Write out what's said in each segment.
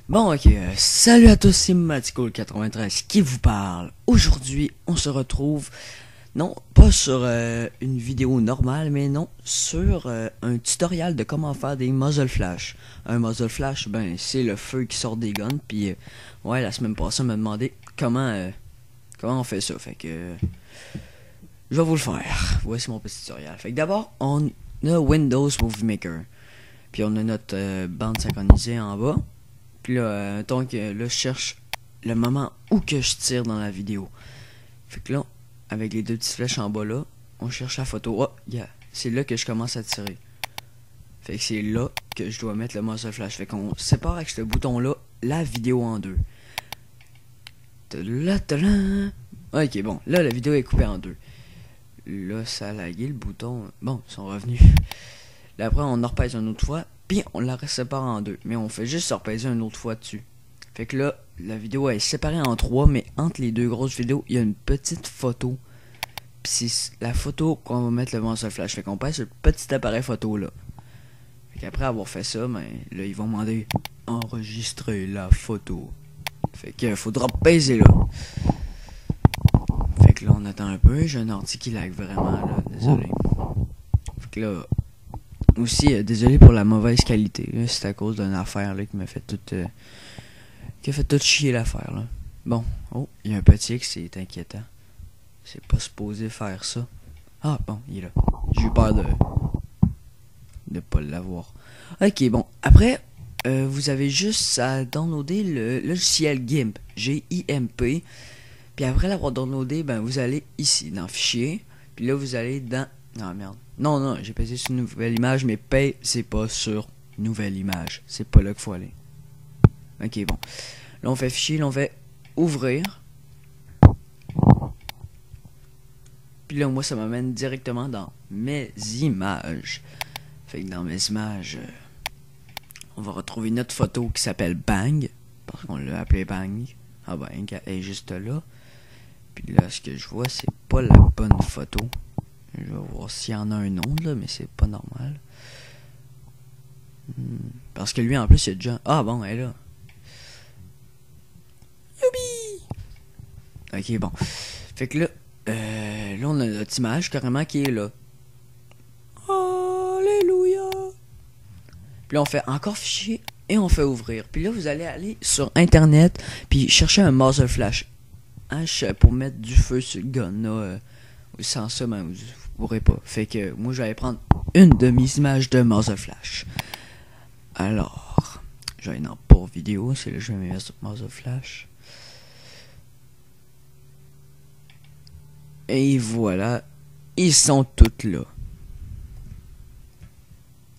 Bon, ok, salut à tous, c'est Matico93 qui vous parle. Aujourd'hui, on se retrouve, non, pas sur une vidéo normale, mais non, sur un tutoriel de comment faire des muzzle flash. Un muzzle flash, ben, c'est le feu qui sort des guns, puis ouais, la semaine passée, on m'a demandé comment on fait ça, fait que je vais vous le faire. Voici mon petit tutoriel. Fait que d'abord, on a Windows Movie Maker, puis on a notre bande synchronisée en bas. Puis là, donc là, je cherche le moment où que je tire dans la vidéo. Fait que là, avec les deux petites flèches en bas là, on cherche la photo. Oh, yeah, c'est là que je commence à tirer. Fait que c'est là que je dois mettre le muzzle flash. Fait qu'on sépare avec ce bouton là la vidéo en deux. Ok, bon, là la vidéo est coupée en deux. Là, ça a lagué le bouton. Bon, ils sont revenus. Là, après, on en repèse une autre fois. Puis on la sépare en deux. Mais on fait juste se repaiser une autre fois dessus. Fait que là, la vidéo est séparée en trois. Mais entre les deux grosses vidéos, il y a une petite photo. Puis c'est la photo qu'on va mettre le muzzle flash. Fait qu'on pèse sur le petit appareil photo là. Fait qu'après avoir fait ça, ben là, ils vont demander enregistrer la photo. Fait que faudra peser là. Fait que là, on attend un peu. J'ai un ordi qui lag vraiment là. Désolé. Fait que là. Aussi, désolé pour la mauvaise qualité. C'est à cause d'une affaire là, qui m'a fait qui a fait tout chier l'affaire là. Bon, oh, il y a un petit X, c'est inquiétant. C'est pas supposé faire ça. Ah bon, il est là. J'ai eu peur de pas l'avoir. Ok, bon. Après, vous avez juste à downloader le logiciel GIMP. G-I-M-P. Puis après l'avoir downloadé, ben vous allez ici dans Fichier. Puis là, vous allez dans... Non, merde. Non, j'ai pesé sur nouvelle image, mais c'est pas sur nouvelle image. C'est pas là qu'il faut aller. Ok, bon. Là, on fait fichier, là, on fait ouvrir. Puis là, moi, ça m'amène directement dans mes images. Fait que dans mes images, on va retrouver notre photo qui s'appelle Bang. Parce qu'on l'a appelé Bang. Ah ben, elle est juste là. Puis là, ce que je vois, c'est pas la bonne photo. Je vais voir s'il y en a un autre, là, mais c'est pas normal. Parce que lui, en plus, il y a déjà... Ah bon, elle est là. Youbi! Ok, bon. Fait que là, là, on a notre image carrément qui est là. Alléluia! Puis là, on fait encore fichier et on fait ouvrir. Puis là, vous allez aller sur Internet puis chercher un muzzle flash. Hein, pour mettre du feu sur le gun, là. Sans ça, ben, vous pourrez pas. Fait que moi, je vais aller prendre une de mes images de muzzle flash. Alors, je vais aller dans pour vidéo. C'est là que je vais me mettre sur muzzle flash. Et voilà, ils sont toutes là.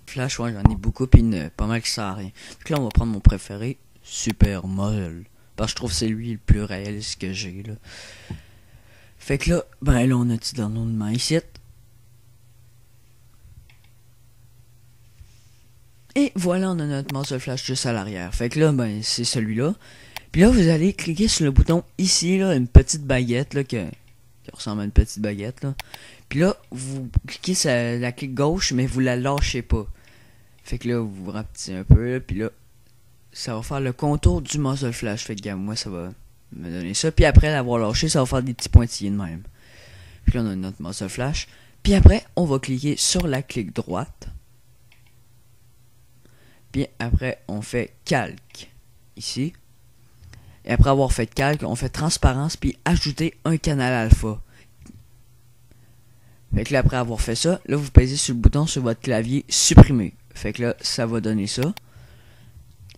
Flash, ouais, j'en ai beaucoup, puis pas mal qui sert à rien. Donc là, on va prendre mon préféré, Super Muzzle. Parce que je trouve que c'est lui le plus réaliste que j'ai, là. Fait que là, ben là, on a dit dans notre mindset. Et voilà, on a notre muzzle flash juste à l'arrière. Fait que là, ben, c'est celui-là. Puis là, vous allez cliquer sur le bouton ici, là, une petite baguette, là, qui ressemble à une petite baguette, là. Puis là, vous cliquez sur la clique gauche, mais vous la lâchez pas. Fait que là, vous vous rapetissez un peu, là, puis là, ça va faire le contour du muzzle flash. Fait que, moi, ça va me donner ça. Puis après l'avoir lâché, ça va faire des petits pointillés de même. Puis là, on a notre muzzle flash. Puis après, on va cliquer sur la clique droite. Puis après, on fait calque. Ici. Et après avoir fait calque, on fait transparence. Puis ajouter un canal alpha. Fait que là, après avoir fait ça, là, vous pèsez sur le bouton sur votre clavier supprimer. Fait que là, ça va donner ça.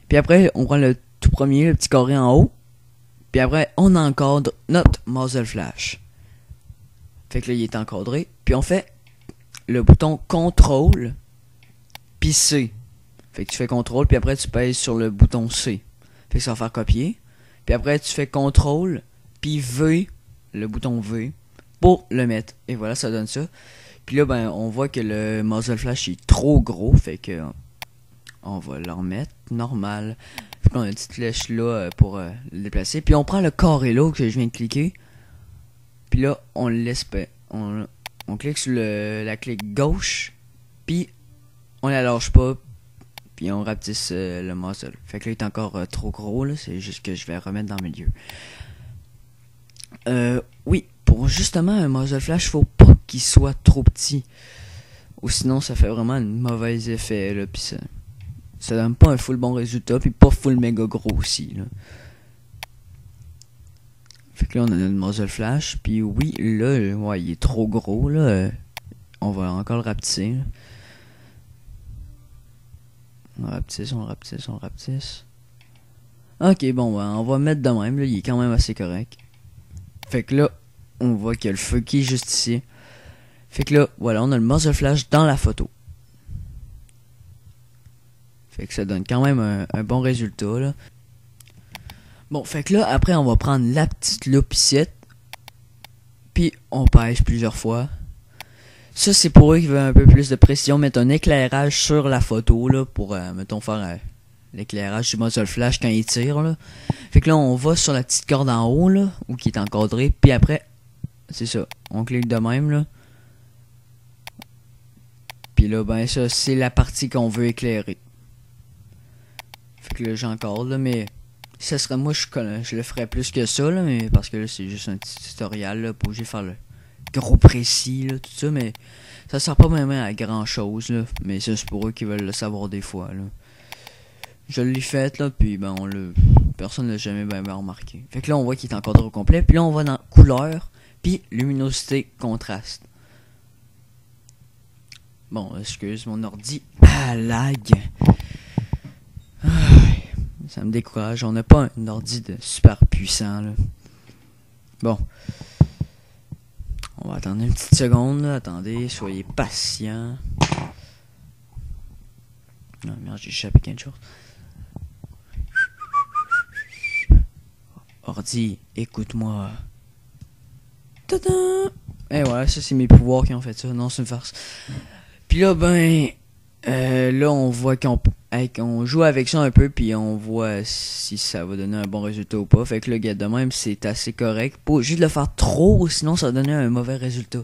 Puis après, on prend le tout premier, le petit carré en haut. Puis après, on encadre notre muzzle flash. Fait que là, il est encadré. Puis on fait le bouton CTRL puis C. Fait que tu fais CTRL, puis après, tu pèses sur le bouton C. Fait que ça va faire copier. Puis après, tu fais CTRL puis V, le bouton V, pour le mettre. Et voilà, ça donne ça. Puis là, ben, on voit que le muzzle flash est trop gros. Fait que on va le remettre normal. Fait qu'on a une petite flèche là pour le déplacer. Puis on prend le carré là que je viens de cliquer. Puis là, on le laisse. On clique sur la clique gauche. Puis on la lâche pas. puis on rapetisse le muzzle. Fait que là, il est encore trop gros, là, c'est juste que je vais remettre dans le milieu. Oui, pour justement un muzzle flash, faut pas qu'il soit trop petit. Ou sinon, ça fait vraiment un mauvais effet, là, pis ça donne pas un full bon résultat, puis pas full méga gros aussi, là. Fait que là, on a notre muzzle flash, puis oui, là, ouais, il est trop gros, là. On va encore le rapetisser, là. On rapetisse, on rapetisse, on rapetisse. Ok, bon, ben, on va mettre de même, là, il est quand même assez correct. Fait que là, on voit qu'il y a le feu qui est juste ici. Fait que là, voilà, on a le muzzle flash dans la photo. Fait que ça donne quand même un bon résultat, là. Bon, fait que là, après, on va prendre la petite loupe ici. Puis, on pèse plusieurs fois. Ça, c'est pour eux qui veulent un peu plus de précision. Mettre un éclairage sur la photo, là, pour, mettons, faire l'éclairage du muzzle flash quand il tire, là. Fait que là, on va sur la petite corde en haut, là, où qui est encadré. Puis après, c'est ça. On clique de même, là. Puis là, ben, ça, c'est la partie qu'on veut éclairer. Fait que là, j'encadre, là, mais ça serait moi, je le ferais plus que ça, là, mais parce que là, c'est juste un petit tutoriel, là, pour faire le gros précis, là, tout ça, mais ça sert pas vraiment à grand chose, là, mais ça, c'est pour eux qui veulent le savoir des fois, là. Je l'ai fait, là, puis ben, personne l'a jamais bien remarqué. Fait que là, on voit qu'il est encadré au complet, puis là, on va dans couleur, puis luminosité, contraste. Bon, excuse, mon ordi, lag. Ça me décourage. On n'a pas un ordi de super puissant, là. Bon. On va attendre une petite seconde, là. Attendez, soyez patients. Non, merde, j'ai échappé quelque chose. Ordi, écoute-moi. Tadam! Et voilà, ça c'est mes pouvoirs qui ont fait ça. Non, c'est une farce. Puis là, ben... là, on voit qu'on joue avec ça un peu, puis on voit si ça va donner un bon résultat ou pas. Fait que là, gars, de même, c'est assez correct. Pas juste le faire trop, sinon ça va donner un mauvais résultat.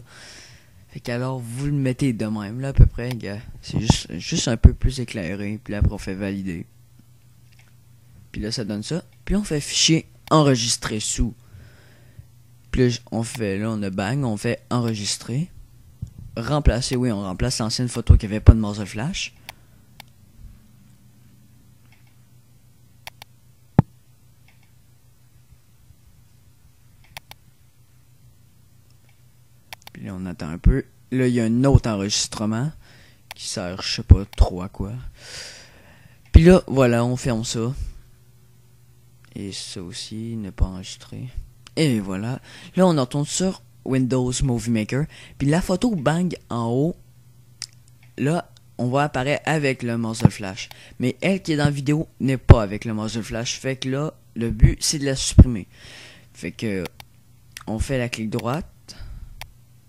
Fait qu'alors, vous le mettez de même, là, à peu près, gars. C'est juste un peu plus éclairé, puis là, après, on fait valider. Puis là, ça donne ça. Puis on fait fichier enregistrer sous. Puis là, on a bang, on fait enregistrer. Remplacer, oui, on remplace l'ancienne photo qui avait pas de muzzle flash. Puis là, on attend un peu. Là, il y a un autre enregistrement qui sert, je sais pas trop à quoi. Puis là, voilà, on ferme ça. Et ça aussi, ne pas enregistrer. Et voilà. Là, on retourne sur Windows Movie Maker. Puis la photo bang en haut. Là, on va apparaître avec le muzzle flash. Mais elle qui est dans la vidéo n'est pas avec le muzzle flash. Fait que là, le but, c'est de la supprimer. Fait que on fait la clic droite.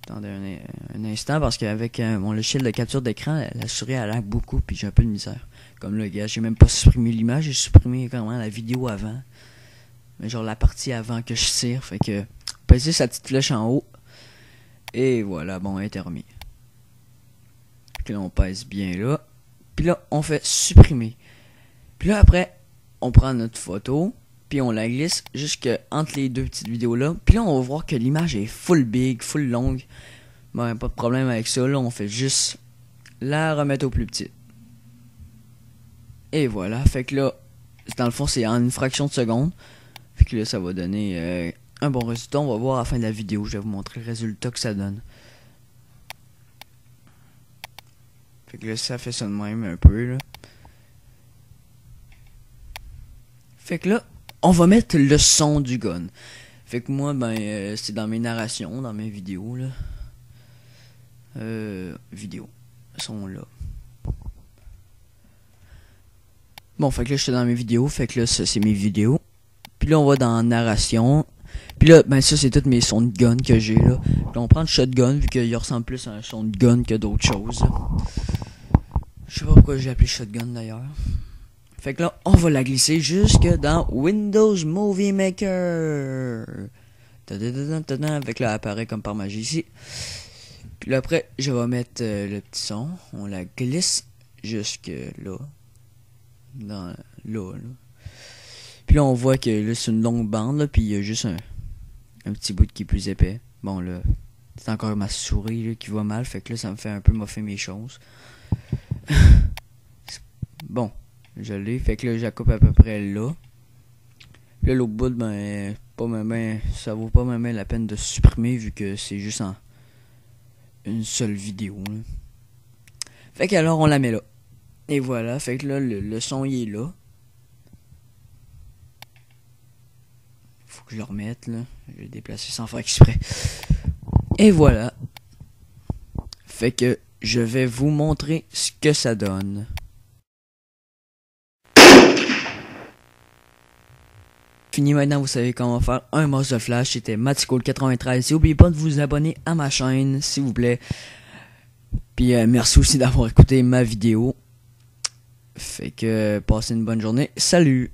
Attendez un instant, parce qu'avec mon logiciel de capture d'écran, la souris elle lag beaucoup, puis j'ai un peu de misère. Comme là, gars, j'ai même pas supprimé l'image, j'ai supprimé carrément la vidéo avant. Mais genre la partie avant que je tire, fait que pesez sa petite flèche en haut. Et voilà, bon, elle est remis. Puis là, on pèse bien là. Puis là, on fait supprimer. Puis là, après, on prend notre photo, puis on la glisse jusque entre les deux petites vidéos là. Puis là, on va voir que l'image est full big, full longue. Ben, pas de problème avec ça. Là, on fait juste la remettre au plus petit. Et voilà. Fait que là, dans le fond, c'est en une fraction de seconde. Fait que là, ça va donner un bon résultat. On va voir à la fin de la vidéo. Je vais vous montrer le résultat que ça donne. Fait que là, ça fait ça de même un peu, là. Fait que là, on va mettre le son du gun. Fait que moi, ben, c'est dans mes narrations, dans mes vidéos, là. Vidéos. Sont là. Bon, fait que là, je suis dans mes vidéos. Fait que là, ça, c'est mes vidéos. Puis là, on va dans narration. Puis là, ben, ça, c'est tous mes sons de gun que j'ai, là. Puis là, on prend le shotgun, vu qu'il ressemble plus à un son de gun que d'autres choses, là. Je sais pas pourquoi j'ai appelé shotgun, d'ailleurs. Fait que là, on va la glisser jusque dans Windows Movie Maker. Fait que là, elle apparaît comme par magie ici. Puis là, après, je vais mettre le petit son. On la glisse jusque là. là. Puis là, on voit que là, c'est une longue bande, là, puis il y a juste un petit bout qui est plus épais. Bon, là, c'est encore ma souris là, qui va mal, fait que là, ça me fait un peu moffer mes choses. Bon, je l'ai, fait que là, je la coupe à peu près là. Puis là, l'autre bout, ben, ça vaut pas même la peine de supprimer, vu que c'est juste en une seule vidéo, là. Fait que alors, on la met là. Et voilà, fait que là, le son, il est là. Faut que je le remette, là. Je vais le déplacer sans faire exprès. Et voilà. Fait que je vais vous montrer ce que ça donne. Fini maintenant, vous savez comment faire un mouse de flash. C'était Matscool93. Et n'oubliez pas de vous abonner à ma chaîne, s'il vous plaît. Puis merci aussi d'avoir écouté ma vidéo. Fait que passez une bonne journée. Salut!